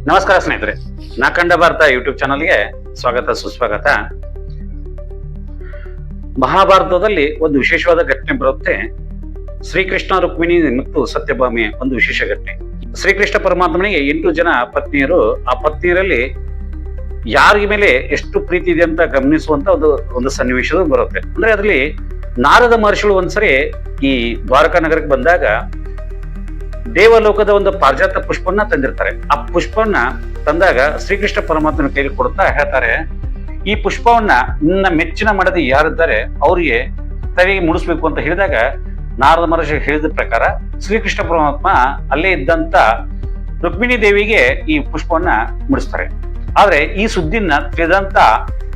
ನಮಸ್ಕಾರ ಸ್ನೇಹಿತರೆ, ನಾಕಂಡ ಭಾರತ ಯೂಟ್ಯೂಬ್ ಚಾನಲ್ಗೆ ಸ್ವಾಗತ ಸುಸ್ವಾಗತ. ಮಹಾಭಾರತದಲ್ಲಿ ಒಂದು ವಿಶೇಷವಾದ ಘಟನೆ ಬರುತ್ತೆ. ಶ್ರೀಕೃಷ್ಣ ರುಕ್ಮಿಣಿ ಮತ್ತು ಸತ್ಯಭಾಮೆಯ ಒಂದು ವಿಶೇಷ ಘಟನೆ. ಶ್ರೀಕೃಷ್ಣ ಪರಮಾತ್ಮನಿಗೆ 8 ಜನ ಪತ್ನಿಯರು. ಆ ಪತ್ನಿಯರಲ್ಲಿ ಯಾರಿಗ ಮೇಲೆ ಎಷ್ಟು ಪ್ರೀತಿ ಇದೆ ಅಂತ ಗಮನಿಸುವಂತ ಒಂದು ಸನ್ನಿವೇಶ ಬರುತ್ತೆ. ಅಂದ್ರೆ ಅದರಲ್ಲಿ ನಾರದ ಮಹರ್ಷಿಗಳು ಒಂದ್ಸರಿ ಈ ದ್ವಾರಕಾ ನಗರಕ್ಕೆ ಬಂದಾಗ ದೇವಲೋಕದ ಒಂದು ಪಾರಿಜಾತ ಪುಷ್ಪವನ್ನ ತಂದಿರ್ತಾರೆ. ಆ ಪುಷ್ಪವನ್ನ ತಂದಾಗ ಶ್ರೀಕೃಷ್ಣ ಪರಮಾತ್ಮನ ಕೈಲಿ ಕೊಡ್ತಾ ಹೇಳ್ತಾರೆ, ಈ ಪುಷ್ಪವನ್ನ ನಿನ್ನ ಮೆಚ್ಚಿನ ಮಡದಿ ಯಾರಿದ್ದಾರೆ ಅವರಿಗೆ ತಲೆಗೆ ಮುಡಿಸ್ಬೇಕು ಅಂತ ಹೇಳಿದಾಗ ನಾರದ ಮಹರ್ಷಿ ಹೇಳಿದ ಪ್ರಕಾರ ಶ್ರೀಕೃಷ್ಣ ಪರಮಾತ್ಮ ಅಲ್ಲೇ ಇದ್ದಂತ ರುಕ್ಮಿಣಿ ದೇವಿಗೆ ಈ ಪುಷ್ಪವನ್ನ ಮುಡಿಸ್ತಾರೆ. ಆದ್ರೆ ಈ ಸುದ್ದಿನ ತಿಳಿದಂತ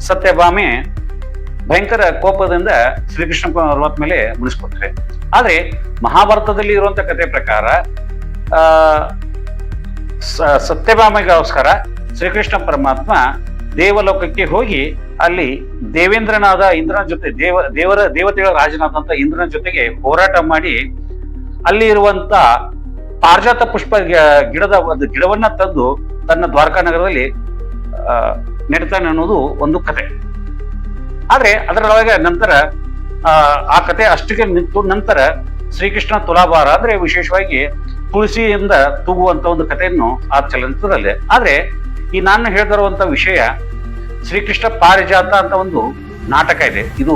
ಸತ್ಯಭಾಮೆ ಭಯಂಕರ ಕೋಪದಿಂದ ಶ್ರೀಕೃಷ್ಣ ಪರಮಾತ್ಮ ಮೇಲೆ ಮುಡಿಸ್ಕೊಡ್ತಾರೆ. ಆದ್ರೆ ಮಹಾಭಾರತದಲ್ಲಿ ಇರುವಂತ ಕಥೆ ಪ್ರಕಾರ ಸತ್ಯಭಾಮೆಗೋಸ್ಕರ ಶ್ರೀಕೃಷ್ಣ ಪರಮಾತ್ಮ ದೇವಲೋಕಕ್ಕೆ ಹೋಗಿ ಅಲ್ಲಿ ದೇವೇಂದ್ರನಾದ ಇಂದ್ರನ ಜೊತೆ ದೇವತೆಗಳ ರಾಜನಾದಂತ ಇಂದ್ರನ ಜೊತೆಗೆ ಹೋರಾಟ ಮಾಡಿ ಅಲ್ಲಿ ಇರುವಂತ ಪಾರಿಜಾತ ಪುಷ್ಪ ಗಿಡದ ಒಂದು ಗಿಡವನ್ನ ತಂದು ತನ್ನ ದ್ವಾರಕಾ ನಗರದಲ್ಲಿ ನೆಡ್ತಾನೆ ಅನ್ನೋದು ಒಂದು ಕತೆ. ಆದ್ರೆ ಅದರೊಳಗೆ ನಂತರ ಆ ಕತೆ ಅಷ್ಟಿಗೆ ನಿಂತು ನಂತರ ಶ್ರೀಕೃಷ್ಣ ತುಲಾಭಾರ ಅಂದ್ರೆ ವಿಶೇಷವಾಗಿ ತುಳಸಿಯಿಂದ ತೂಗುವಂತ ಒಂದು ಕಥೆಯನ್ನು ಆ ಚಲನಚಿತ್ರದಲ್ಲೇ. ಆದ್ರೆ ಈ ನಾನು ಹೇಳ್ತಿರುವಂತ ವಿಷಯ ಶ್ರೀಕೃಷ್ಣ ಪಾರಿಜಾತ ಅಂತ ಒಂದು ನಾಟಕ ಇದೆ. ಇದು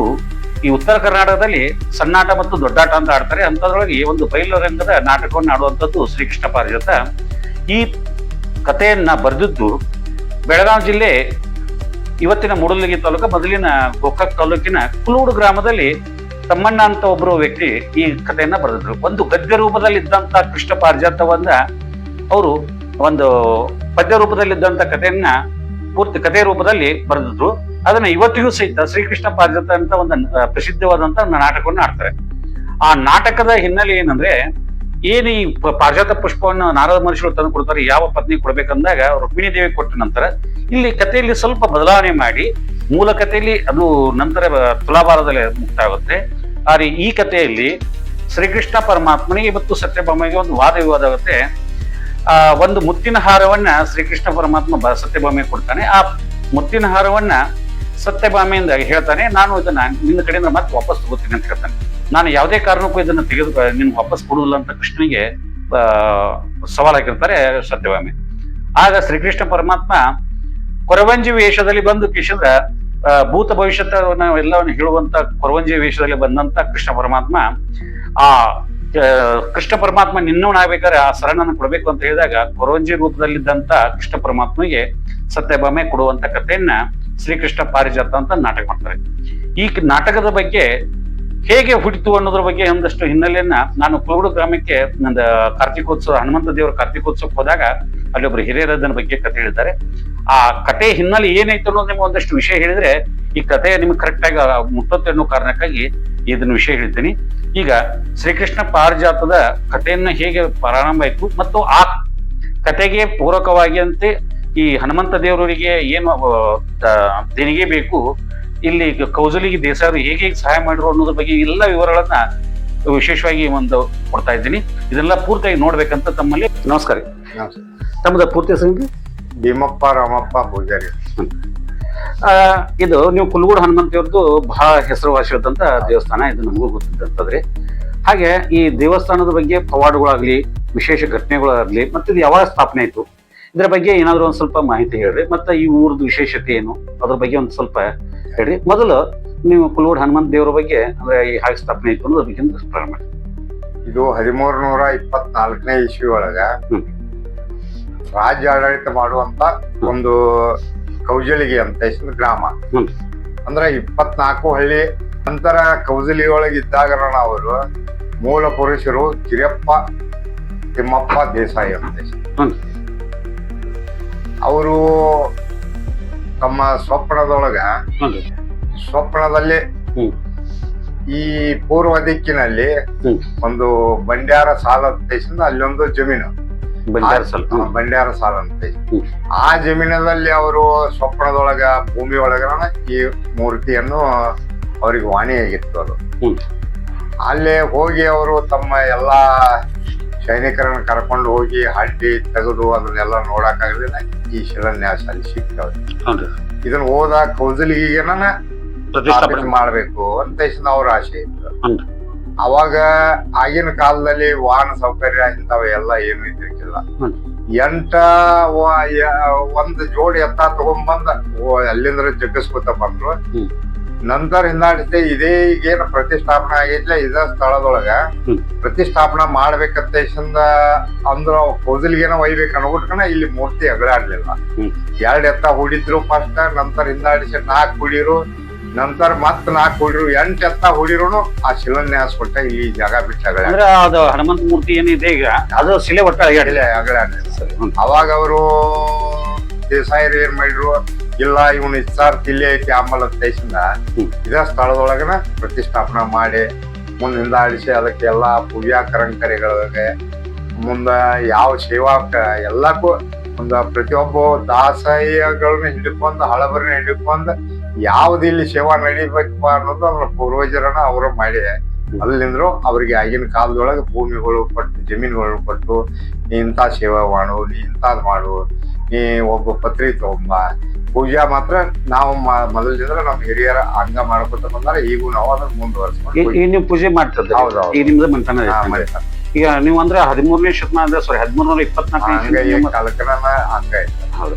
ಈ ಉತ್ತರ ಕರ್ನಾಟಕದಲ್ಲಿ ಸಣ್ಣಾಟ ಮತ್ತು ದೊಡ್ಡಾಟ ಅಂತ ಆಡ್ತಾರೆ. ಅಂತದ್ರೊಳಗೆ ಒಂದು ಬಯಲುರಂಗದ ನಾಟಕವನ್ನು ಆಡುವಂಥದ್ದು ಶ್ರೀಕೃಷ್ಣ ಪಾರಿಜಾತ. ಈ ಕಥೆಯನ್ನ ಬರೆದಿದ್ದು ಬೆಳಗಾವಿ ಜಿಲ್ಲೆ ಇವತ್ತಿನ ಮೂಡಲಗಿ ತಾಲೂಕು, ಮೊದಲಿನ ಗೋಕಾಕ್ ತಾಲೂಕಿನ ಕುಲೂಡು ಗ್ರಾಮದಲ್ಲಿ ತಮ್ಮಣ್ಣ ಅಂತ ಒಬ್ಬರು ವ್ಯಕ್ತಿ ಈ ಕಥೆಯನ್ನ ಬರೆದಿದ್ರು. ಒಂದು ಗದ್ಯ ರೂಪದಲ್ಲಿ ಇದ್ದಂತ ಕೃಷ್ಣ ಪಾರಿಜಾತವನ್ನ ಅವರು ಒಂದು ಪದ್ಯ ರೂಪದಲ್ಲಿದ್ದಂತ ಕಥೆಯನ್ನ ಪೂರ್ತಿ ಕಥೆ ರೂಪದಲ್ಲಿ ಬರೆದಿದ್ರು. ಅದನ್ನ ಇವತ್ತಿಗೂ ಸಹಿತ ಶ್ರೀಕೃಷ್ಣ ಪಾರಿಜಾತ ಅಂತ ಒಂದು ಪ್ರಸಿದ್ಧವಾದಂತ ನಾಟಕವನ್ನು ಆಡ್ತಾರೆ. ಆ ನಾಟಕದ ಹಿನ್ನೆಲೆ ಏನಂದ್ರೆ, ಏನು ಈ ಪಾರಿಜಾತ ಪುಷ್ಪವನ್ನು ನಾರದ ಮಹರ್ಷಿಗಳು ತಂದು ಕೊಡ್ತಾರೆ, ಯಾವ ಪತ್ನಿ ಕೊಡ್ಬೇಕಂದಾಗ ರುಕ್ಮಿಣಿ ದೇವಿ ಕೊಟ್ಟ ನಂತರ ಇಲ್ಲಿ ಕಥೆಯಲ್ಲಿ ಸ್ವಲ್ಪ ಬದಲಾವಣೆ ಮಾಡಿ ಮೂಲ ಕಥೆಯಲ್ಲಿ ಅದು ನಂತರ ತುಲಾಭಾರದಲ್ಲಿ ಮುಕ್ತಾಯ ಆಗುತ್ತೆ. ಆದ್ರೆ ಈ ಕಥೆಯಲ್ಲಿ ಶ್ರೀಕೃಷ್ಣ ಪರಮಾತ್ಮನಿಗೆ ಮತ್ತು ಸತ್ಯಭಾಮೆಗೆ ಒಂದು ವಾದ ವಿವಾದ ಆಗುತ್ತೆ. ಒಂದು ಮುತ್ತಿನ ಹಾರವನ್ನ ಶ್ರೀಕೃಷ್ಣ ಪರಮಾತ್ಮ ಸತ್ಯಭಾಮೆಗೆ ಕೊಡ್ತಾನೆ. ಆ ಮುತ್ತಿನ ಹಾರವನ್ನ ಸತ್ಯಭಾಮೆಯಿಂದ ಹೇಳ್ತಾನೆ, ನಾನು ಇದನ್ನ ನಿನ್ನ ಕಡೆಯಿಂದ ಮತ್ತೆ ವಾಪಸ್ ತಗೋತೀನಿ ಅಂತ ಹೇಳ್ತಾನೆ. ನಾನು ಯಾವುದೇ ಕಾರಣಕ್ಕೂ ಇದನ್ನ ನಿನ್ ವಾಪಸ್ ಕೊಡುದಿಲ್ಲ ಅಂತ ಕೃಷ್ಣನಿಗೆ ಸವಾಲ್ ಹಾಕಿರ್ತಾರೆ ಸತ್ಯಭಾಮೆ. ಆಗ ಶ್ರೀಕೃಷ್ಣ ಪರಮಾತ್ಮ ಕೊರವಂಜಿ ವೇಷದಲ್ಲಿ ಬಂದು ಕಿಶದ ಭೂತ ಭವಿಷ್ಯತವನ್ನ ಎಲ್ಲವನ್ನು ಹೇಳುವಂತ ಕೊರವಂಜಿ ವೇಷದಲ್ಲಿ ಬಂದಂತ ಕೃಷ್ಣ ಪರಮಾತ್ಮ ಕೃಷ್ಣ ಪರಮಾತ್ಮ ನಿನ್ನವನಾಗ್ಬೇಕಾದ್ರೆ ಆ ಶರಣನ್ನು ಕೊಡ್ಬೇಕು ಅಂತ ಹೇಳಿದಾಗ ಕೊರವಂಜಿ ರೂಪದಲ್ಲಿದ್ದಂತ ಕೃಷ್ಣ ಪರಮಾತ್ಮಗೆ ಸತ್ಯಭಾಮೆ ಕೊಡುವಂತ ಕಥೆಯನ್ನ ಶ್ರೀಕೃಷ್ಣ ಪಾರಿಜಾತ ಅಂತ ನಾಟಕ ಮಾಡ್ತಾರೆ. ಈ ನಾಟಕದ ಬಗ್ಗೆ ಹೇಗೆ ಹುಟ್ಟಿತು ಅನ್ನೋದ್ರ ಬಗ್ಗೆ ಒಂದಷ್ಟು ಹಿನ್ನೆಲೆಯನ್ನ ನಾನು ಕುಲೂಡು ಗ್ರಾಮಕ್ಕೆ ನಂದ ಕಾರ್ತಿಕೋತ್ಸವ, ಹನುಮಂತ ದೇವರ ಕಾರ್ತಿಕೋತ್ಸವಕ್ಕೆ ಹೋದಾಗ ಅಲ್ಲಿ ಒಬ್ರು ಹಿರಿಯರದನ ಬಗ್ಗೆ ಕಥೆ ಹೇಳಿದ್ದಾರೆ. ಆ ಕಥೆ ಹಿನ್ನೆಲೆ ಏನಾಯ್ತು ಅನ್ನೋದು ನಿಮ್ಗೆ ಒಂದಷ್ಟು ವಿಷಯ ಹೇಳಿದ್ರೆ ಈ ಕಥೆ ನಿಮ್ಗೆ ಕರೆಕ್ಟ್ ಆಗಿ ಮುಟ್ಟುತ್ತೆ ಅನ್ನೋ ಕಾರಣಕ್ಕಾಗಿ ಇದನ್ನ ವಿಷಯ ಹೇಳ್ತೀನಿ. ಈಗ ಶ್ರೀಕೃಷ್ಣ ಪಾರಿಜಾತದ ಕಥೆಯನ್ನ ಹೇಗೆ ಪ್ರಾರಂಭ ಆಯ್ತು ಮತ್ತು ಆ ಕಥೆಗೆ ಪೂರಕವಾಗಿ ಅಂತೆ ಈ ಹನುಮಂತ ದೇವರಿಗೆ ಏನು ದೇಣಿಗೆ ಬೇಕು, ಇಲ್ಲಿ ಕೌಸಲಿಗೆ ದೇಸಾಯರು ಹೇಗೆ ಸಹಾಯ ಮಾಡಿದ್ರು ಅನ್ನೋದ್ರ ಬಗ್ಗೆ ಎಲ್ಲ ವಿವರಗಳನ್ನ ವಿಶೇಷವಾಗಿ ಒಂದು ಕೊಡ್ತಾ ಇದ್ದೀನಿ. ಇದೆಲ್ಲ ಪೂರ್ತಿಯಾಗಿ ನೋಡ್ಬೇಕಂತ ತಮ್ಮಲ್ಲಿ ನಮಸ್ಕಾರ. ತಮ್ಮದ ಪೂರ್ತಿ ಸಂಖ್ಯೆ ಭೀಮಪ್ಪ ರಾಮಪ್ಪ ಪೂಜಾರಿ. ಇದು ನೀವು ಕುಲಗೂಡು ಹನುಮಂತಿಯವ್ರದ್ದು ಬಹಳ ಹೆಸರುವಾಸಿಯಾದಂತ ದೇವಸ್ಥಾನ, ಇದು ನಮಗೂ ಗೊತ್ತಿದ್ದಂತದ್ರಿ. ಹಾಗೆ ಈ ದೇವಸ್ಥಾನದ ಬಗ್ಗೆ ಪವಾಡಗಳಾಗ್ಲಿ, ವಿಶೇಷ ಘಟನೆಗಳಾಗ್ಲಿ, ಮತ್ತೆ ಇದು ಯಾವಾಗ ಸ್ಥಾಪನೆ ಆಯ್ತು ಇದ್ರ ಬಗ್ಗೆ ಏನಾದ್ರು ಒಂದ್ ಸ್ವಲ್ಪ ಮಾಹಿತಿ ಹೇಳ್ರಿ. ಮತ್ತೆ ಈ ಊರದ್ದು ವಿಶೇಷತೆ ಏನು ಅದ್ರ ಬಗ್ಗೆ ಒಂದ್ ಸ್ವಲ್ಪ ಹೇಳ್ರಿ. ಮೊದಲು ನೀವು ಕುಲಗೂಡು ಹನುಮಂತ ದೇವರ ಬಗ್ಗೆ ಅಂದ್ರೆ ಹಾಗೆ ಸ್ಥಾಪನೆ ಆಯ್ತು ಅನ್ನೋದ್ರ ಬಗ್ಗೆ ಪ್ರಾರಂಭ ಮಾಡಿ. ಇದು 1324ನೇ ಇಸ್ವಿ ಒಳಗ ರಾಜ್ಯ ಆಡಳಿತ ಮಾಡುವಂತ ಒಂದು ಕೌಜಲಿಗೆ ಅಂತ ಗ್ರಾಮ. ಅಂದ್ರೆ 24 ಹಳ್ಳಿ. ನಂತರ ಕೌಜಲಿ ಒಳಗೆ ಇದ್ದಾಗ ಅವರು ಮೂಲ ಪುರುಷರು ಕಿರಿಯಪ್ಪ ತಿಮ್ಮಪ್ಪ ದೇಸಾಯಿ ಅಂತ ಅವರು ತಮ್ಮ ಸ್ವಪ್ನದಲ್ಲಿ ಈ ಪೂರ್ವ ದಿಕ್ಕಿನಲ್ಲಿ ಒಂದು ಬಂಡ್ಯಾರ ಸಾಲ ಅಂತ ಅಲ್ಲೊಂದು ಜಮೀನು, ಬಂಡ್ಯಾರ ಸಾಲ ಅಂತ. ಆ ಜಮೀನದಲ್ಲಿ ಅವರು ಸ್ವಪ್ನದೊಳಗ ಭೂಮಿ ಒಳಗ ಈ ಮೂರ್ತಿಯನ್ನು ಅವ್ರಿಗೆ ವಾಣಿಯಾಗಿತ್ತು. ಅದು ಅಲ್ಲೇ ಹೋಗಿ ಅವರು ತಮ್ಮ ಎಲ್ಲಾ ಸೈನಿಕರನ್ನ ಕರ್ಕೊಂಡು ಹೋಗಿ ಹಡ್ಡಿ ತೆಗೆದು ಅದನ್ನೆಲ್ಲ ನೋಡಕ್ಕಾಗಲಿಲ್ಲ. ಈ ಶಿಲಾನ್ಯಾಸ ಅಲ್ಲಿ ಸಿಗ್ತಾವೆ. ಹೌದು. ಇದನ್ನ ಹೋದ ಕೌಜಲಿಗೆನ ಪ್ರತಿಷ್ಠಾಪನೆ ಮಾಡ್ಬೇಕು ಅಂತ ಅವ್ರ ಆಸೆ ಇತ್ತು. ಹ್ಮ್. ಅವಾಗ ಆಗಿನ ಕಾಲದಲ್ಲಿ ವಾಹನ ಸೌಕರ್ಯ ಇಂಥವ ಎಲ್ಲ ಏನು ಇದ್ದಿರ್ಕಿಲ್ಲ. ಹ್ಮ್. ಒಂದ್ ಜೋಡಿ ಎತ್ತ ತಗೊಂಡ್ಬಂದ ಅಲ್ಲಿಂದ್ರ ಜಗ್ಗಿಸ್ಕೊತ ಬಂದ್ರು. ಹ್ಮ್. ನಂತರ ಹಿಂದಾಡಿದ್ದೆ ಇದೇ ಈಗೇನು ಪ್ರತಿಷ್ಠಾಪನೆ ಆಗೈತ್ಲ ಇದ ಸ್ಥಳದೊಳಗ ಹ್ಮ್. ಪ್ರತಿಷ್ಠಾಪನಾ ಮಾಡ್ಬೇಕಂತ ಅಂದ್ರ ಕೌಜಲಿಗೆನ ಒಯ್ಬೇಕು ಅನ್ಬಿಟ್ಕನ ಇಲ್ಲಿ ಮೂರ್ತಿ ಅಗಲಾಡ್ಲಿಲ್ಲ. ಹ್ಮ್. 2 ಎತ್ತ ಹುಡಿದ್ರು ಫಸ್ಟ್, ನಂತರ ಹಿಂದಾಡಿಸಿ 4 ಹುಡಿರು, ನಂತರ ಮತ್ 4 ಹುಡಿರು, 8 ಎತ್ತ ಹುಡಿರುನು ಆ ಶಿಲಾನ್ಯಾಸ ಕೊಟ್ಟ ಇಲ್ಲಿ ಜಾಗ ಬಿಟ್ಟಾಗ ಅಂದ್ರೆ ಅದು ಹನುಮಂತ ಮೂರ್ತಿ ಏನಿದೆ ಈಗ ಅದು ಶಿಲೆ ಒಟ್ಟ ಅಗಲಾಡ್ಲಿಲ್ಲ. ಅವಾಗ ಅವರು ದೇಸಾಯರು ಏನ್ ಮಾಡಿದ್ರು, ಇಲ್ಲ ಇವನು ಇಚ್ಛಾರ್ಥ ಇಲ್ಲೇ ಐತಿ ಆಮೇಲೆ ದೇಶದಿಂದ ಇದ ಸ್ಥಳದೊಳಗನ ಪ್ರತಿಷ್ಠಾಪನಾ ಮಾಡಿ ಮುಂದಿಂದ ಆಡಿಸಿ ಅದಕ್ಕೆ ಎಲ್ಲಾ ಪೂಜಾ ಕರಂಕರಿಗಳಿಗೆ ಮುಂದ ಯಾವ ಸೇವಾಕ ಎಲ್ಲಕ್ಕೂ ಒಂದು ಪ್ರತಿಯೊಬ್ಬ ದಾಸಯ್ಯಗಳನ್ನ ಹಿಡ್ಕೊಂಡ್ ಹಳಬರನ್ನ ಹಿಡ್ಕೊಂಡ್ ಯಾವ್ದು ಇಲ್ಲಿ ಸೇವಾ ನಡಿಬೇಕಪ್ಪ ಅನ್ನೋದು ಅವ್ರ ಪೂರ್ವಜರನ್ನ ಅವರು ಮಾಡಿ ಅಲ್ಲಿಂದ್ರು ಅವ್ರಿಗೆ ಆಗಿನ ಕಾಲದೊಳಗೆ ಭೂಮಿಗಳು ಕೊಟ್ಟು ಜಮೀನುಗಳು ಕೊಟ್ಟು ನೀ ಇಂಥ ಸೇವಾ ಮಾಡು, ನೀ ಇಂಥದ್ ಮಾಡು, ನೀ ಒಬ್ಬ ಪತ್ರಿ ತಗೊಂಬ, ಪೂಜಾ ಮಾತ್ರ ನಾವು ಮೊದಲಿಂದ್ರ ನಮ್ ಹಿರಿಯರ ಹಂಗ ಮಾಡ್ಕೊತ ಬಂದಾರ. ಈಗೂ ನಾವು ಅದನ್ನ ಮುಂದುವರ್ಸ್ಕೊಂಡು ಈಗ ನೀವು ಪೂಜೆ ಮಾಡ್ತಿದ್ರಿ. ಹೌದೌದು. ಈಗ ನಿಮ್ದು ಮಂಟನ ಈಗ ನೀವು ಅಂದ್ರೆ 13ನೇ ಶತಮಾನದ 1324 ಕಾಲಕ್ಕನ ಹಂಗಾಯ್ತು. ಹೌದು.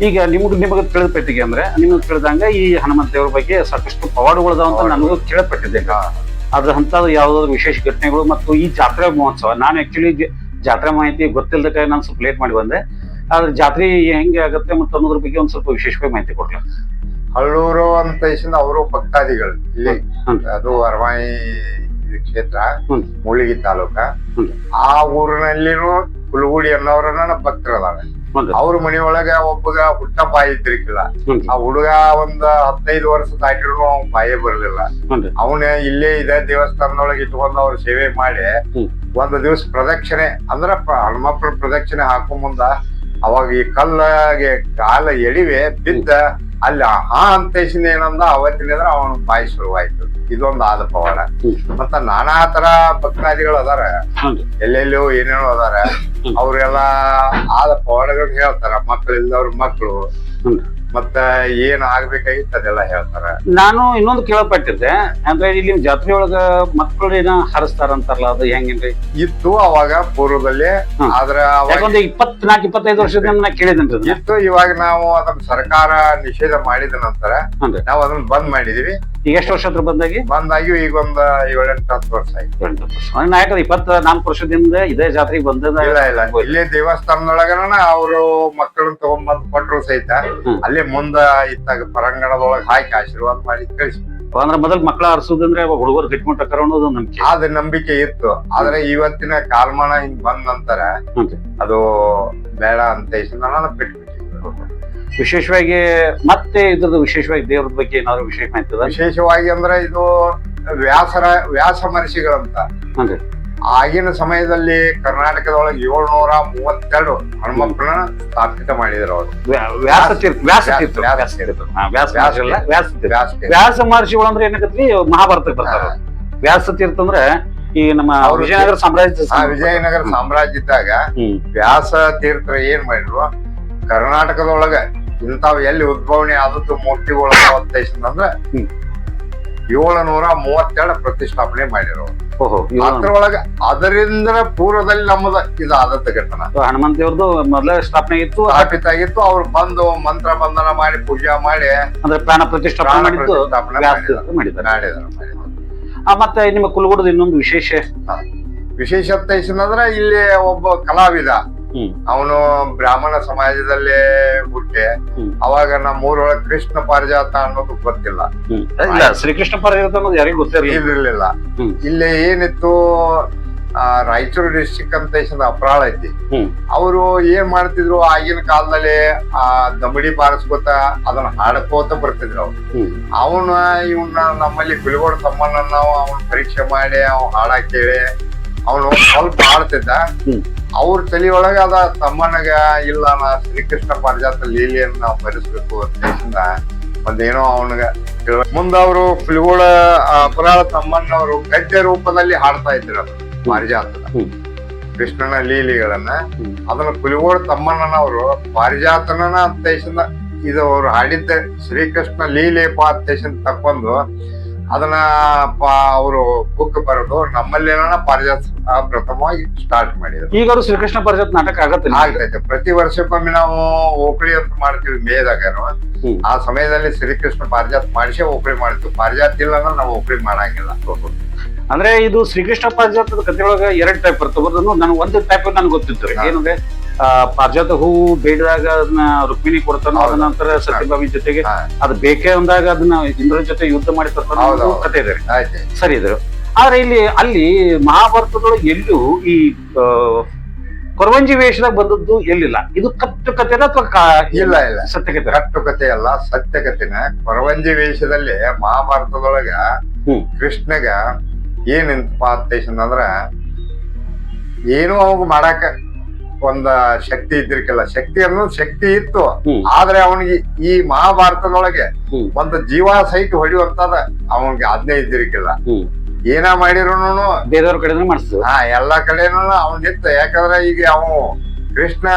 ಈಗ ನಿಮಗೆ ತಿಳಿದ ಪಟ್ಟಿಗೆ ಅಂದ್ರೆ ನಿಮ್ಗೆ ತಿಳಿದಂಗ ಈ ಹನುಮಂತ ದೇವ್ರ ಬಗ್ಗೆ ಸಾಕಷ್ಟು ಪವಾಡಗಳದಾವ ಅಂತ ನನಗೂ ಕೇಳಪಟ್ಟಿದ್ದೆ. ಅದ್ರ ಅಂತದ್ ಯಾವ್ದಾದ್ರು ವಿಶೇಷ ಘಟನೆಗಳು ಮತ್ತು ಈ ಜಾತ್ರೆ ಮಹೋತ್ಸವ, ನಾನು ಆಕ್ಚುಲಿ ಜಾತ್ರೆ ಮಾಹಿತಿ ಗೊತ್ತಿಲ್ಲದ ನಾನು ಸ್ವಲ್ಪ ಲೇಟ್ ಮಾಡಿ ಬಂದೆ. ಆದ್ರೆ ಜಾತ್ರೆ ಹೆಂಗೆ ಆಗತ್ತೆ ಮತ್ತು ಅನ್ನೋದ್ರ ಬಗ್ಗೆ ಒಂದ್ ಸ್ವಲ್ಪ ವಿಶೇಷವಾಗಿ ಮಾಹಿತಿ ಕೊಡ್ಲ. ಹಳ್ಳೂರು ಅಂತ ಅವರು ಭಕ್ತಾದಿಗಳು ಇಲ್ಲಿ, ಅದು ಅರವಾಯಿ ಕ್ಷೇತ್ರ, ಮುಳ್ಳಿಗಿ ತಾಲೂಕ. ಆ ಊರಿನಲ್ಲಿನೂ ಕುಲಗುಡಿ ಅನ್ನೋರನ್ನ ಭಕ್ತರದಾವೆ. ಅವ್ರ ಮನೆಯೊಳಗ ಒಬ್ಬಗ ಹುಟ್ಟ ಬಾಯಿ ಇದ್ರಿಕಿಲ್ಲ. ಆ ಹುಡುಗ ಒಂದ್ 15 ವರ್ಷ ದಾಟಿರು ಅವ್ನ ಬಾಯೇ ಬರ್ಲಿಲ್ಲ. ಅವನ ಇಲ್ಲೇ ಇದೇ ದೇವಸ್ಥಾನದೊಳಗೆ ಇಟ್ಕೊಂಡ್ ಅವ್ರ ಸೇವೆ ಮಾಡಿ ಒಂದ್ ದಿವ್ಸ ಪ್ರದಕ್ಷಿಣೆ ಅಂದ್ರ ಹನುಮಪ್ಪನ ಪ್ರದಕ್ಷಿಣೆ ಹಾಕೋ ಮುಂದ ಅವಾಗ ಈ ಕಲ್ಲಿಗೆ ಕಾಲ ಎಡಿವೆ ಬಿದ್ದ ಅಲ್ಲಿ ಹಾ ಅಂತೇಶಿಂದ ಏನಂದ ಅವತ್ತಿನ ಅವನ ಬಾಯಿ ಶುರುವಾಯ್ತು. ಇದೊಂದು ಆದ ಪವಾಡ. ಮತ್ತ ನಾನಾ ತರ ಭಕ್ತಾದಿಗಳು ಅದಾರ, ಎಲ್ಲೆಲ್ಲೋ ಏನೇನೋ ಅದಾರ. ಅವ್ರೆಲ್ಲಾ ಆದ ಪವಾಡಗಳನ್ನ ಹೇಳ್ತಾರ. ಮಕ್ಕಳಿಲ್ಲದವ್ರ ಮಕ್ಕಳು ಮತ್ತ ಏನ್ ಆಗ್ಬೇಕಾಗಿತ್ತು ಅದೆಲ್ಲ ಹೇಳ್ತಾರ. ನಾನು ಇನ್ನೊಂದು ಕೇಳಪಟ್ಟಿದ್ದೆ, ಅಂದ್ರೆ ಇಲ್ಲಿ ಜಾತ್ರೆ ಒಳಗ ಮಕ್ಕಳು ಏನ ಹರಿಸ್ತಾರಂತಾರಲ್ಲ, ಅದು ಹೆಂಗೇನ್ರಿ? ಇತ್ತು ಅವಾಗ ಪೂರ್ವದಲ್ಲಿ. ಆದ್ರ ಒಂದು 24-25 ವರ್ಷದಿಂದ ಕೇಳಿದೇನ್ರಿ ಇತ್ತು. ಇವಾಗ ನಾವು ಅದನ್ನ ಸರ್ಕಾರ ನಿಷೇಧ ಮಾಡಿದ ನಂತರ ನಾವು ಅದನ್ನ ಬಂದ್ ಮಾಡಿದೀವಿ. ಈಗ ಎಷ್ಟು ವರ್ಷ ಬಂದಾಗಿ ಈಗ ಒಂದ್ 7-8 ವರ್ಷ ಆಯ್ತು. 24 ವರ್ಷದಿಂದ ಇದೇ ಜಾತ್ರೆಗೆ ಬಂದ. ಇಲ್ಲ ಇಲ್ಲೇ ದೇವಸ್ಥಾನದೊಳಗನ ಅವರು ಮಕ್ಕಳನ್ನ ತಗೊಂಡ್ಬಂದ್ ಕೊಟ್ರು ಸಹಿತ ಅಲ್ಲೇ ಮುಂದ ಇತ್ತಾಗ ಪರಂಗಣದೊಳಗ ಹಾಕಿ ಆಶೀರ್ವಾದ ಮಾಡಿ ಕಳಿಸಿ. ಅಂದ್ರೆ ಮೊದಲ್ ಮಕ್ಕಳ ಹರಿಸೋದಂದ್ರೆ ಹುಡುಗರು ಗಟ್ಟಿಮುಟ್ಟಕರ ಅನ್ನೋದು ನಂಬಿಕೆ. ಅದ ನಂಬಿಕೆ ಇತ್ತು. ಆದ್ರೆ ಇವತ್ತಿನ ಕಾಲಮಾನ ಹಿಂಗ್ ಬಂದ ನಂತರ ಅದು ಬೇಡ ಅಂತ ಬಿಟ್ಬಿಟ್ಟಿದ್ರು. ವಿಶೇಷವಾಗಿ ಮತ್ತೆ ಇದ್ರದ್ದು ವಿಶೇಷವಾಗಿ ದೇವ್ರ ಬಗ್ಗೆ ಏನಾದ್ರು ವಿಶೇಷ ಮಾಹಿತಿ? ವಿಶೇಷವಾಗಿ ಅಂದ್ರೆ ಇದು ವ್ಯಾಸ ಮಹರ್ಷಿಗಳಂತ ಆಗಿನ ಸಮಯದಲ್ಲಿ ಕರ್ನಾಟಕದೊಳಗೆ 732 ಹನುಮಪ್ಪನ ಸ್ಥಾಪಿತ ಮಾಡಿದ್ರು ಅವರು. ವ್ಯಾಸ ಮಹರ್ಷಿಗಳು ಅಂದ್ರೆ ಏನಾಗತ್ರಿ, ಮಹಾಭಾರತಕ್ಕೆ ಬರ್ತಾರ. ವ್ಯಾಸ ತೀರ್ಥ ಅಂದ್ರೆ ಈ ನಮ್ಮ ವಿಜಯನಗರ ಸಾಮ್ರಾಜ್ಯ, ವಿಜಯನಗರ ಸಾಮ್ರಾಜ್ಯ ಇದ್ದಾಗ ವ್ಯಾಸ ತೀರ್ಥ ಏನ್ ಮಾಡಿದ್ರು, ಕರ್ನಾಟಕದೊಳಗ ಇಂತಾವ್ ಎಲ್ಲಿ ಉದ್ಭವಣೆ ಆದದ್ದು ಮೂರ್ತಿಗಳು ಅಂದ್ರೆ 732 ಪ್ರತಿಷ್ಠಾಪನೆ ಮಾಡಿರೋ. ಅದ್ರೊಳಗ ಅದರಿಂದ ಪೂರ್ವದಲ್ಲಿ ನಮ್ಮದ ಇದು ಆದತ್ತ ಘಟನಾ. ಹನುಮಂತ ದೇವ್ರದ್ದು ಮೊದಲ ಸ್ಥಾಪನೆ ಇತ್ತು, ಸ್ಥಾಪಿತ ಆಗಿತ್ತು. ಅವ್ರು ಬಂದು ಮಂತ್ರ ಬಂಧನ ಮಾಡಿ ಪೂಜಾ ಮಾಡಿ ಅಂದ್ರೆ ಪ್ರಾಣ ಪ್ರತಿಷ್ಠಾಪನೆ ಮಾಡಿದ್ದಾರೆ. ಮತ್ತೆ ನಿಮ್ಮ ಕುಲಗುಡದ ಇನ್ನೊಂದು ವಿಶೇಷತೆ ಅಂದ್ರೆ ಇಲ್ಲಿ ಒಬ್ಬ ಕಲಾವಿದ, ಅವನು ಬ್ರಾಹ್ಮಣ ಸಮಾಜದಲ್ಲೇ ಹುಟ್ಟೆ. ಅವಾಗ ನಮ್ಮೂರೊಳಗೆ ಕೃಷ್ಣ ಪಾರಿಜಾತ ಅನ್ನೋದು ಗೊತ್ತಿಲ್ಲ. ಶ್ರೀಕೃಷ್ಣ ಪಾರಿಜಾತ ಅನ್ನೋದು ಯಾರಿಗೂ ಗೊತ್ತಿರ್ಲಿಲ್ಲ. ಇಲ್ಲಿ ಏನಿತ್ತು, ರಾಯಚೂರು ಡಿಸ್ಟಿಕ್ ಅಂತ ಅಪ್ರಾಳ ಐತಿ. ಅವರು ಏನ್ ಮಾಡ್ತಿದ್ರು, ಆಗಿನ ಕಾಲದಲ್ಲಿ ಆ ದಮಡಿ ಬಾರಿಸ್ಕೋತ ಅದನ್ನ ಹಾಡ್ಕೋತ ಬರ್ತಿದ್ರು ಅವ್ರು. ಅವನ ಇವನ್ನ ನಮ್ಮಲ್ಲಿ ಬಿಲ್ಗೋಡ್ ತಮ್ಮನ್ನ ಅವನ್ ಪರೀಕ್ಷೆ ಮಾಡಿ ಅವ್ನು ಹಾಡ ಕೇಳಿ ಅವನು ಸ್ವಲ್ಪ ಹಾಡ್ತಿದ್ದ. ಅವ್ರ ತಲೆಯೊಳಗ ಅದ ತಮ್ಮನಗ ಇಲ್ಲ ನಾ ಶ್ರೀಕೃಷ್ಣ ಪಾರಿಜಾತ ಲೀಲೆಯನ್ನ ನಾವು ಬರೆಸ್ಬೇಕು ಅಂತ ಒಂದೇನೋ ಅವನಿಗ ಮುಂದ ಅವರು ಫಿಲ್ಗೋಳ ಅಪರಾಳ ತಮ್ಮನ್ನವರು ಗದ್ಯ ರೂಪದಲ್ಲಿ ಹಾಡ್ತಾ ಇದ್ರು ಅದು ಪಾರಿಜಾತದ. ಕೃಷ್ಣನ ಲೀಲೆಗಳನ್ನ ಅದನ್ನ ಕುಲಿಗೋಡು ತಮ್ಮಣ್ಣನವರು ಪಾರಿಜಾತನ ಅಂತೇಶನ ಇದು ಅವ್ರು ಹಾಡಿದ್ದ ಶ್ರೀಕೃಷ್ಣ ಲೀಲೆ ಪಾತೇಶನ್ ತಕ್ಕೊಂಡು ಅದನ್ನ ಅವರು ಬುಕ್ ಬರೆದು ನಮ್ಮಲ್ಲಿ ಪಾರಿಜಾತ ಪ್ರಥಮವಾಗಿ ಸ್ಟಾರ್ಟ್ ಮಾಡಿದ್ರು. ಈಗ ಅವರು ಶ್ರೀಕೃಷ್ಣ ಪಾರಿಜಾತ ನಾಟಕ ಆಗ್ತೈತೆ. ಪ್ರತಿ ವರ್ಷಕ್ಕೊಮ್ಮೆ ನಾವು ಓಕಳಿ ಅಂತ ಮಾಡ್ತೀವಿ ಮೇದಾಗನು. ಆ ಸಮಯದಲ್ಲಿ ಶ್ರೀಕೃಷ್ಣ ಪಾರಿಜಾತ ಮಾಡಿಸಿ ಓಕಳಿ ಮಾಡ್ತೀವಿ. ಪಾರಿಜಾತ ಇಲ್ಲ ಅಂದ್ರೆ ನಾವು ಓಕಳಿ ಮಾಡಂಗಿಲ್ಲ. ಅಂದ್ರೆ ಇದು ಶ್ರೀಕೃಷ್ಣ ಪಾರಿಜಾತದ ಕಥೆಯೊಳಗ 2 ಟೈಪ್ ಬರ್ತದೆ. ನಾನು ಒಂದು ಟೈಪ್ ನನ್ಗೆ ಗೊತ್ತಿತ್ತು ಏನಂದ್ರೆ ಪಾರಿಜಾತ ಹೂವು ಬೇಡಿದಾಗ ಅದನ್ನ ರುಕ್ಮಿಣಿ ಕೊಡ್ತಾನೋ, ಅದ ನಂತರ ಸತ್ಯಭಾಮಿ ಜೊತೆಗೆ ಅದು ಬೇಕೇ ಅಂದಾಗ ಅದನ್ನ ಇಂದ್ರನ ಜೊತೆ ಯುದ್ಧ ಮಾಡಿ ತರ್ತಾನೋ ಕಥೆ ಇದೆ. ಸರಿ ಇದ್ರು. ಆದ್ರೆ ಅಲ್ಲಿ ಮಹಾಭಾರತದೊಳಗೆ ಎಲ್ಲೂ ಈ ಕೊರವಂಜಿ ವೇಷದಾಗ ಬಂದದ್ದು ಎಲ್ಲಿಲ್ಲ. ಇದು ಕಟ್ಟು ಕಥೆನ ಅಥವಾ ಇಲ್ಲ ಸತ್ಯಕಥೆ? ಕಟ್ಟು ಕಥೆ ಅಲ್ಲ, ಸತ್ಯಕಥೆನ. ಕೊರವಂಜಿ ವೇಷದಲ್ಲಿ ಮಹಾಭಾರತದೊಳಗ ಕೃಷ್ಣಗ ಏನಂತ ಅಂದ್ರ ಏನು ಅವಾಗ ಮಾಡಾಕ ಒಂದ ಶಕ್ತಿ ಇದ್ದಿರ್ಕಿಲ್ಲ. ಶಕ್ತಿ ಅನ್ನೋದು ಶಕ್ತಿ ಇತ್ತು, ಆದ್ರೆ ಅವನಿಗೆ ಈ ಮಹಾಭಾರತದೊಳಗೆ ಒಂದು ಜೀವ ಸಹಿತ ಹೊಡಿಯುವಂತದ ಅವನಿಗೆ ಆಜ್ಞೆ ಇದ್ದಿರ್ಕಿಲ್ಲ. ಏನ ಮಾಡಿರೋನು ಬೇರೆಯವ್ರ ಕಡೆ ಮಾಡಿಸ್ತು. ಎಲ್ಲಾ ಕಡೆನೂ ಅವನ್ ನಿತ್ತ. ಯಾಕಂದ್ರೆ ಈಗ ಅವ ಕೃಷ್ಣ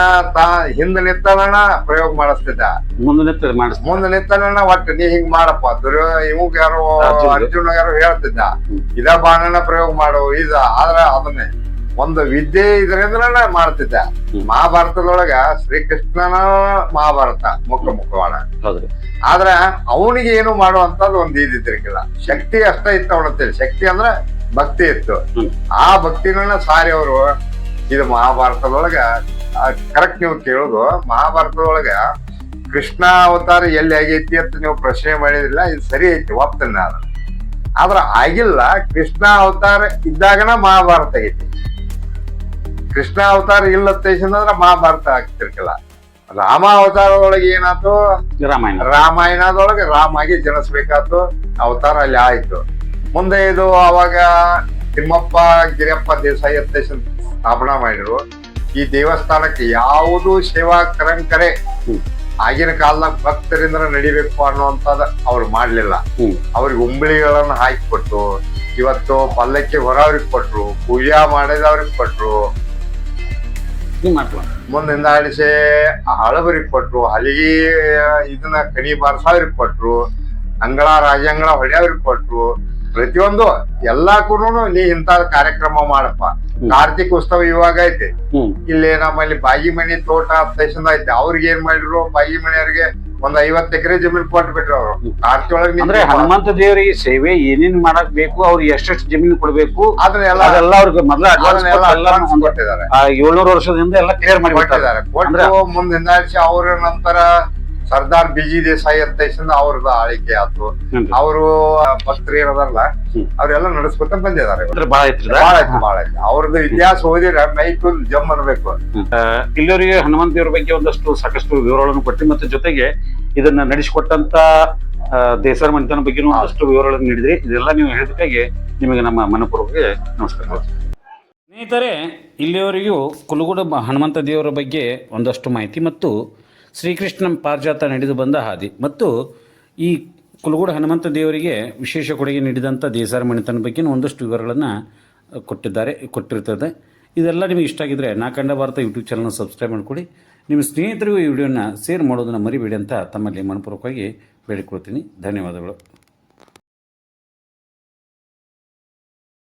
ಹಿಂದ ನಿತ್ತನ ಪ್ರಯೋಗ ಮಾಡಿಸ್ತಿದ್ದ, ಮುಂದೆ ನಿತ್ತನ ಒಟ್ಟು ನೀ ಹಿಂಗ್ ಮಾಡಪ್ಪ ಇವಾಗ ಯಾರು ಅರ್ಜುನ ಯಾರು ಹೇಳ್ತಿದ್ದ ಇದ ಬಾಣನ ಪ್ರಯೋಗ ಮಾಡು ಇದ. ಆದ್ರ ಅದನ್ನೇ ಒಂದು ವಿದ್ಯೆ ಇದರಿಂದ ಮಾಡ್ತಿದ್ದ. ಮಹಾಭಾರತದೊಳಗ ಶ್ರೀಕೃಷ್ಣನ ಮಹಾಭಾರತ ಮುಖವಾಡ. ಆದ್ರ ಅವನಿಗೆ ಏನು ಮಾಡುವಂತದ್ದು ಒಂದ್ ಇದ್ದಿರ್ಕಿಲ್ಲ. ಶಕ್ತಿ ಅಷ್ಟ ಇತ್ತು ಅವನಂತೇಳಿ. ಶಕ್ತಿ ಅಂದ್ರ ಭಕ್ತಿ ಇತ್ತು. ಆ ಭಕ್ತಿನ ಸಾರಿ ಅವರು ಇದು ಮಹಾಭಾರತದೊಳಗ ಕರೆಕ್ಟ್ ನೀವು ಕೇಳುದು. ಮಹಾಭಾರತದೊಳಗ ಕೃಷ್ಣ ಅವತಾರ ಎಲ್ಲಿ ಆಗೈತಿ ಅಂತ ನೀವು ಪ್ರಶ್ನೆ ಮಾಡಿದ್ರಿಲ್ಲ, ಇದು ಸರಿ ಐತಿ, ಒಪ್ತೇನೆ ನಾನು. ಆದ್ರ ಆಗಿಲ್ಲ. ಕೃಷ್ಣ ಅವತಾರ ಇದ್ದಾಗನ ಮಹಾಭಾರತ ಐತಿ. ಕೃಷ್ಣ ಅವತಾರ ಇಲ್ಲತ್ತಂದ್ರ ಮಹಾಭಾರತ ಆಗ್ತಿರ್ಕಿಲ್ಲ. ರಾಮ ಅವತಾರದೊಳಗೆ ಏನಾಯ್ತು, ರಾಮಾಯಣದೊಳಗೆ ರಾಮ ಆಗಿ ಜನಿಸ್ಬೇಕಾಯ್ತು. ಅವತಾರ ಅಲ್ಲಿ ಆಯ್ತು. ಮುಂದೆ ಇದು ಅವಾಗ ತಿಮ್ಮಪ್ಪ ಗಿರಿಯಪ್ಪ ದೇಸಾಯಿ ಅಂತ ಸ್ಥಾಪನಾ ಮಾಡಿದ್ರು. ಈ ದೇವಸ್ಥಾನಕ್ಕೆ ಯಾವುದು ಸೇವಾ ಕರಂಕರೆ ಆಗಿನ ಕಾಲದಾಗ ಭಕ್ತರಿಂದ ನಡಿಬೇಕು ಅನ್ನುವಂಥದ್ದು ಅವ್ರು ಮಾಡ್ಲಿಲ್ಲ. ಅವ್ರಿಗೆ ಉಂಬಳಿಗಳನ್ನ ಹಾಕಿಕೊಟ್ಟು, ಇವತ್ತು ಪಲ್ಲಕ್ಕಿ ಹೊರವ್ರಿಗೆ ಕೊಟ್ರು, ಪೂಜಾ ಮಾಡಿದವ್ರಿಗೆ ಕೊಟ್ರು, ಮುಂದಿಂದ ಆಡಿಸಿ ಹಳಬರಿಗೆ ಕೊಟ್ರು, ಹಲಿಗೆ ಇದನ್ನ ಕಣಿ ಬಾರ್ಸವ್ರಿಗೆ ಕೊಟ್ರು, ಅಂಗಳ ರಾಜಂಗಳ ಹೊಡೆಯವ್ರಿಗೆ ಕೊಟ್ರು. ಪ್ರತಿಯೊಂದು ಎಲ್ಲಾಕು ನೀ ಇಂತ ಕಾರ್ಯಕ್ರಮ ಮಾಡಪ್ಪ. ಕಾರ್ತಿಕ್ ಉತ್ಸವ ಇವಾಗ ಐತಿ. ಇಲ್ಲಿ ನಮ್ಮಲ್ಲಿ ಬಾಗಿಮಣಿ ತೋಟ ಸ್ಟೇಷನ್ ಐತಿ. ಅವ್ರಿಗೆ ಏನ್ ಮಾಡಿದ್ರು, ಬಾಗಿಮಣಿಯವ್ರಿಗೆ ಒಂದ್ 50 ಎಕರೆ ಜಮೀನ್ ಕೊಟ್ಬಿಟ್ರು. ಅವರು ಕಾರ್ತಿ ಒಳಗೆ ಅಂದ್ರೆ ಹನುಮಂತ ದೇವರಿಗೆ ಸೇವೆ ಏನೇನ್ ಮಾಡಕ್ ಬೇಕು, ಅವ್ರಿಗೆ ಎಷ್ಟೆಷ್ಟು ಜಮೀನು ಕೊಡ್ಬೇಕು ಅದನ್ನೆಲ್ಲ ಅವ್ರಿಗೆ ಮೊದಲ ಕೊಟ್ಟಿದ್ದಾರೆ. 700 ವರ್ಷದಿಂದ ಎಲ್ಲ ಕ್ಲಿಯರ್ ಮಾಡಿ ಕೊಟ್ಟಿದ್ದಾರೆ. ಕೊಟ್ಟು ಮುಂದೆ ಅವ್ರ ನಂತರ ಸರ್ದಾರ್ ಬಿಜಿ ದೇಸಾಯಿ ಅಂತ ಅವ್ರದ ಆಳ್ವಿಕೆ ಆಯ್ತು. ಅವರು ಭಕ್ತರು ಏನದಾರಲ್ಲ ಅವ್ರೆಲ್ಲ ನಡೆಸ್ಕೊತ ಬಂದಿದ್ದಾರೆ. ಬಹಳ ಐತಿ ಅವ್ರದ್ದು ಇತಿಹಾಸ ಓದಿದ್ರೆ ಮೈಕ್ ಜಮ್ ಅನ್ಬೇಕು. ಇಲ್ಲಿವರಿಗೆ ಹನುಮಂತ ದೇವ್ರ ಬಗ್ಗೆ ಸಾಕಷ್ಟು ವಿವರಗಳನ್ನು ಕೊಟ್ಟು, ಮತ್ತೆ ಜೊತೆಗೆ ಇದನ್ನ ನಡೆಸಿಕೊಟ್ಟಂತ ದೇಸಾರ ಮನೆತನ ಬಗ್ಗೆ ಒಂದಷ್ಟು ವಿವರಗಳನ್ನು ನೀಡಿದ್ರಿ. ಇದೆಲ್ಲ ನೀವು ಹೇಳಿದಕ್ಕಾಗಿ ನಿಮಗೆ ನಮ್ಮ ಮನಪೂರ್ವಕ ನಮಸ್ಕಾರ. ಸ್ನೇಹಿತರೆ, ಇಲ್ಲಿಯವರೆಗೂ ಕುಲುಗೋಡು ಹನುಮಂತ ದೇವರ ಬಗ್ಗೆ ಒಂದಷ್ಟು ಮಾಹಿತಿ ಮತ್ತು ಶ್ರೀಕೃಷ್ಣ ಪಾರಿಜಾತ ನಡೆದು ಬಂದ ಹಾದಿ ಮತ್ತು ಈ ಕುಲುಗೋಡು ಹನುಮಂತ ದೇವರಿಗೆ ವಿಶೇಷ ಕೊಡುಗೆ ನೀಡಿದಂಥ ದೇಸಾರ ಮನೆತನ ಬಗ್ಗೆ ಒಂದಷ್ಟು ವಿವರಗಳನ್ನು ಕೊಟ್ಟಿರ್ತದೆ. ಇದೆಲ್ಲ ನಿಮಗೆ ಇಷ್ಟ ಆಗಿದ್ದರೆ ನಾ ಕಂಡ ಭಾರತ ಯೂಟ್ಯೂಬ್ ಚಾನಲ್ನ ಸಬ್ಸ್ಕ್ರೈಬ್ ಮಾಡಿಕೊಡಿ. ನಿಮ್ಮ ಸ್ನೇಹಿತರಿಗೂ ಈ ವಿಡಿಯೋನ ಶೇರ್ ಮಾಡೋದನ್ನು ಮರಿಬೇಡಿ ಅಂತ ತಮ್ಮಲ್ಲಿ ಮನಪೂರ್ವಕವಾಗಿ ಬೇಡಿಕೊಳ್ತೀನಿ. ಧನ್ಯವಾದಗಳು.